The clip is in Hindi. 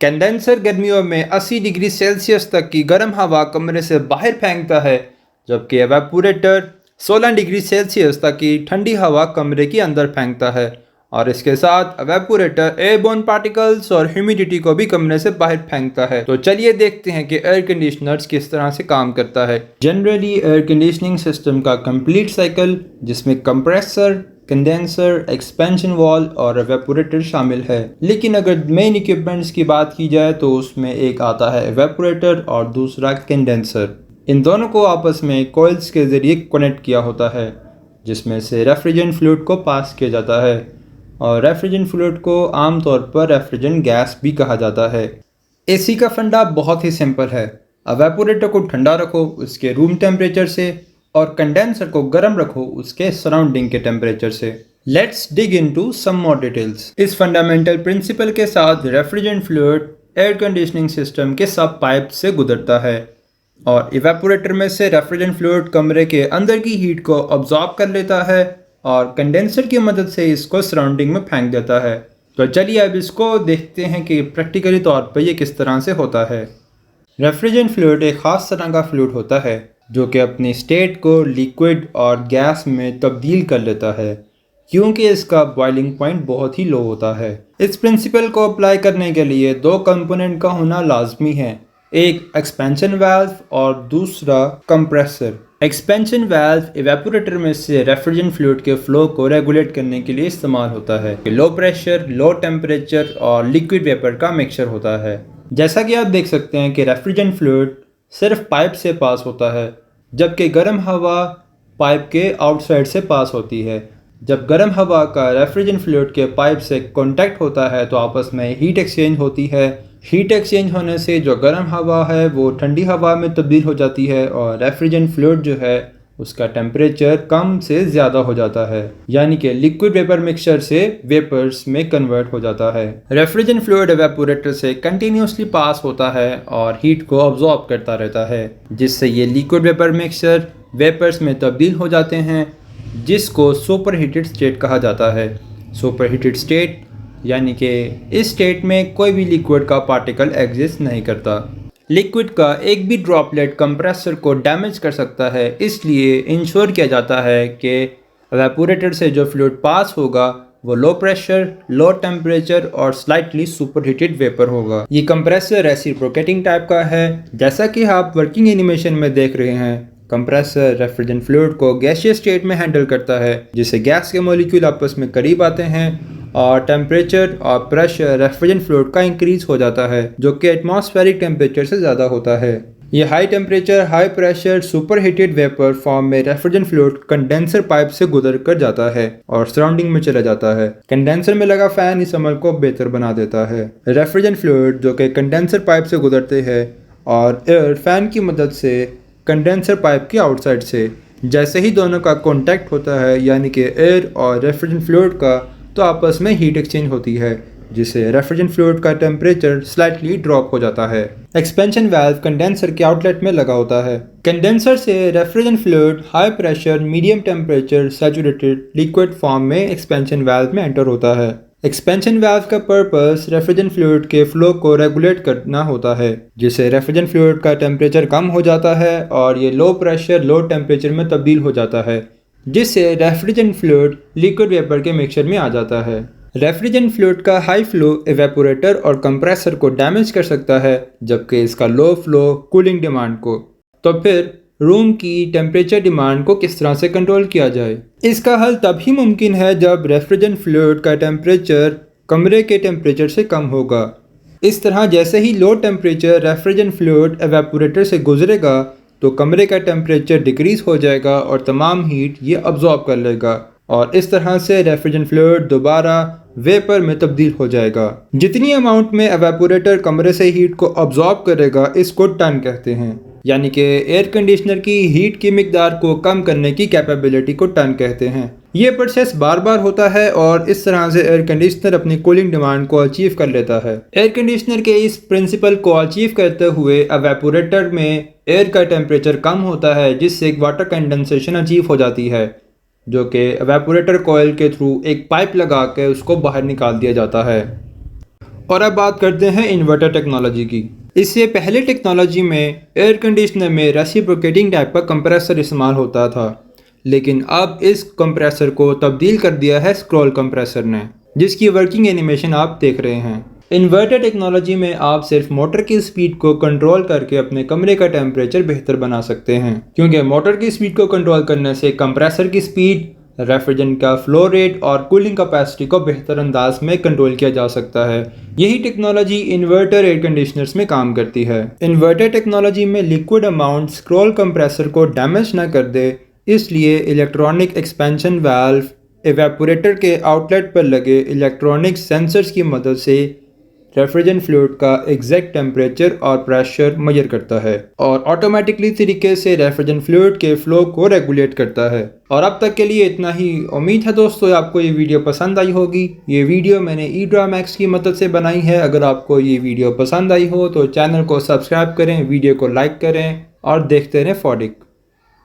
कंडेंसर गर्मियों में 80 डिग्री सेल्सियस तक की गर्म हवा कमरे से बाहर फेंकता है, जबकि एवेपोरेटर 16 डिग्री सेल्सियस तक की ठंडी हवा कमरे के अंदर फेंकता है और इसके साथ एवेपोरेटर एयरबोर्न पार्टिकल्स और ह्यूमिडिटी को भी कमरे से बाहर फेंकता है। तो चलिए देखते हैं कि एयर कंडीशनर्स किस तरह से काम करता है। जनरली एयर कंडीशनिंग सिस्टम का कंप्लीट साइकिल, जिसमें कंप्रेसर, कंडेंसर, एक्सपेंशन वॉल और एवेपोरेटर शामिल है। लेकिन अगर मेन इक्विपमेंट्स की बात की जाए तो उसमें एक आता है एवेपोरेटर और दूसरा कंडेंसर। इन दोनों को आपस में कॉइल्स के ज़रिए कनेक्ट किया होता है, जिसमें से रेफ्रिजरेंट फ्लूइड को पास किया जाता है और रेफ्रिजरेंट फ्लूइड को आमतौर पर रेफ्रिजरेंट गैस भी कहा जाता है। एसी का फंडा बहुत ही सिंपल है। एवेपोरेटर को ठंडा रखो उसके रूम टेम्परेचर से और कंडेंसर को गर्म रखो उसके सराउंडिंग के टेम्परेचर से। Let's dig into some more details. इस फंडामेंटल प्रिंसिपल के साथ refrigerant fluid air conditioning system के सब पाइप से गुजरता है और इवेपोरेटर में से रेफ्रिजरेंट फ्लूइड कमरे के अंदर की हीट को अब्जॉर्ब कर लेता है और कंडेंसर की मदद से इसको सराउंडिंग में फेंक देता है। तो चलिए अब इसको देखते हैं कि प्रैक्टिकली तौर पर ये किस तरह से होता है। रेफ्रिजरेंट फ्लूइड एक ख़ास तरह का फ्लूइड होता है जो कि अपनी स्टेट को लिक्विड और गैस में तब्दील कर लेता है, क्योंकि इसका बॉइलिंग पॉइंट बहुत ही लो होता है। इस प्रिंसिपल को अप्लाई करने के लिए दो कंपोनेंट का होना लाजमी है, एक एक्सपेंशन वाल्व और दूसरा कंप्रेसर। एक्सपेंशन वाल्व इवेपोरेटर में से रेफ्रिजरेंट फ्लूइड के फ्लो को रेगुलेट करने के लिए इस्तेमाल होता है। लो प्रेशर, लो टेम्परेचर और लिक्विड वेपर का मिक्सचर होता है। जैसा कि आप देख सकते हैं कि रेफ्रिजरेंट फ्लूइड सिर्फ पाइप से पास होता है, जबकि गर्म हवा पाइप के आउटसाइड से पास होती है। जब गर्म हवा का रेफ्रिजरेंट फ्लूइड के पाइप से कांटेक्ट होता है तो आपस में हीट एक्सचेंज होती है। हीट एक्सचेंज होने से जो गर्म हवा है वो ठंडी हवा में तब्दील हो जाती है और रेफ्रिजरेंट फ्लूइड जो है उसका टेम्परेचर कम से ज़्यादा हो जाता है, यानी कि लिक्विड वेपर मिक्सचर से वेपर्स में कन्वर्ट हो जाता है। रेफ्रिजरेंट फ्लूइड एवेपोरेटर से कंटिन्यूसली पास होता है और हीट को अब्जॉर्ब करता रहता है, जिससे ये लिक्विड वेपर मिक्सचर वेपर्स में तब्दील हो जाते हैं, जिसको सुपर हीटेड स्टेट कहा जाता है। सुपर हीटेड स्टेट यानी कि इस स्टेट में कोई भी लिक्विड का पार्टिकल एग्जिस्ट नहीं करता। लिक्विड का एक भी ड्रॉपलेट कंप्रेसर को डैमेज कर सकता है, इसलिए इंश्योर किया जाता है कि एवेपोरेटर से जो फ्लूइड पास होगा वो लो प्रेशर, लो टेम्परेचर और स्लाइटली सुपर हीटेड वेपर होगा। ये कंप्रेसर रेसिप्रोकेटिंग टाइप का है, जैसा कि आप वर्किंग एनिमेशन में देख रहे हैं। कंप्रेसर रेफ्रिजरेंट फ्लूइड को गैसियस स्टेट में हैंडल करता है, जिससे गैस के मॉलिक्यूल आपस में करीब आते हैं और टेम्परेचर और प्रेशर रेफ्रिजरेंट फ्लूइड का इंक्रीज हो जाता है, जो कि एटमॉस्फेरिक टेम्परेचर से ज़्यादा होता है। ये high temperature, high pressure super heated vapour form में रेफ्रिजरेंट फ्लूइड कंडेंसर पाइप से गुजर कर जाता है और सराउंडिंग में चला जाता है। कंडेंसर में लगा फैन इस अमल को बेहतर बना देता है। रेफ्रिजरेंट फ्लूइड जो कि कंडेंसर पाइप से गुजरते हैं और एयर फैन की मदद से कंडेंसर पाइप की आउटसाइड से, जैसे ही दोनों का कॉन्टैक्ट होता है यानी कि एयर और रेफ्रिजरेंट फ्लूइड का, तो आपस में हीट एक्सचेंज होती है, जिससे रेफ्रिजरेंट फ्लूइड का टेम्परेचर स्लाइटली ड्रॉप हो जाता है। एक्सपेंशन वाल्व कंडेंसर के आउटलेट में लगा होता है। कंडेंसर से refrigerant fluid high pressure, medium temperature saturated liquid form में एक्सपेंशन वाल्व में एंटर होता है। एक्सपेंशन वाल्व का पर्पस रेफ्रिजरेंट फ्लूइड के फ्लो को रेगुलेट करना होता है, जिससे रेफ्रिजरेंट फ्लूइड का टेम्परेचर कम हो जाता है और ये लो प्रेशर, लो टेम्परेचर में तब्दील हो जाता है, जिससे रेफ्रिजरेंट फ्लूइड लिक्विड वेपर के मिक्सचर में आ जाता है। रेफ्रिजरेंट फ्लूइड का हाई फ्लो एवेपोरेटर और कंप्रेसर को डैमेज कर सकता है, जबकि इसका लो फ्लो कूलिंग डिमांड को। तो फिर रूम की टेम्परेचर डिमांड को किस तरह से कंट्रोल किया जाए? इसका हल तभी मुमकिन है जब रेफ्रिजरेंट फ्लूइड का टेम्परेचर कमरे के टेम्परेचर से कम होगा। इस तरह जैसे ही low temperature refrigerant fluid evaporator से गुजरेगा तो कमरे का टेम्परेचर डिक्रीज हो जाएगा और तमाम हीट ये अब्जॉर्ब कर लेगा और इस तरह से रेफ्रिजरेंट फ्लूइड दोबारा वेपर में तब्दील हो जाएगा। जितनी अमाउंट में एवेपोरेटर कमरे से हीट को अब्जॉर्ब करेगा इसको टन कहते हैं, यानी कि एयर कंडीशनर की हीट की मिकदार को कम करने की कैपेबिलिटी को टन कहते हैं। ये प्रोसेस बार बार होता है और इस तरह से एयर कंडीशनर अपनी कूलिंग डिमांड को अचीव कर लेता है। एयर कंडीशनर के इस प्रिंसिपल को अचीव करते हुए एवेपोरेटर में एयर का टेम्परेचर कम होता है, जिससे एक वाटर कंडेंसेशन अचीव हो जाती है, जो कि एवेपोरेटर कॉइल के थ्रू एक पाइप लगा के उसको बाहर निकाल दिया जाता है। और अब बात करते हैं इन्वर्टर टेक्नोलॉजी की। इससे पहले टेक्नोलॉजी में एयर कंडीशनर में रेसिप्रोकेटिंग टाइप का कंप्रेसर इस्तेमाल होता था, लेकिन अब इस कंप्रेसर को तब्दील कर दिया है स्क्रॉल कंप्रेसर ने, जिसकी वर्किंग एनिमेशन आप देख रहे हैं। इन्वर्टर टेक्नोलॉजी में आप सिर्फ मोटर की स्पीड को कंट्रोल करके अपने कमरे का टेम्परेचर बेहतर बना सकते हैं, क्योंकि मोटर की स्पीड को कंट्रोल करने से कंप्रेसर की स्पीड, रेफ्रिजरेंट का फ्लो रेट और कूलिंग कैपेसिटी को बेहतर अंदाज में कंट्रोल किया जा सकता है। यही टेक्नोलॉजी इन्वर्टर एयर कंडीशनर्स में काम करती है। इन्वर्टर टेक्नोलॉजी में लिक्विड अमाउंट स्क्रॉल कंप्रेसर को डैमेज न कर दे, इसलिए इलेक्ट्रॉनिक एक्सपेंशन वाल्व एवेपोरेटर के आउटलेट पर लगे इलेक्ट्रॉनिक सेंसर्स की मदद से रेफ्रिजरेंट फ्लूइड का एग्जैक्ट टेम्परेचर और प्रेशर मेजर करता है और ऑटोमेटिकली तरीके से रेफ्रिजरेंट फ्लूइड के फ्लो को रेगुलेट करता है। और अब तक के लिए इतना ही। उम्मीद है दोस्तों आपको ये वीडियो पसंद आई होगी। ये वीडियो मैंने EdrawMax की मदद से बनाई है। अगर आपको ये वीडियो पसंद आई हो तो चैनल को सब्सक्राइब करें, वीडियो को लाइक करें और देखते रहें फॉडिक।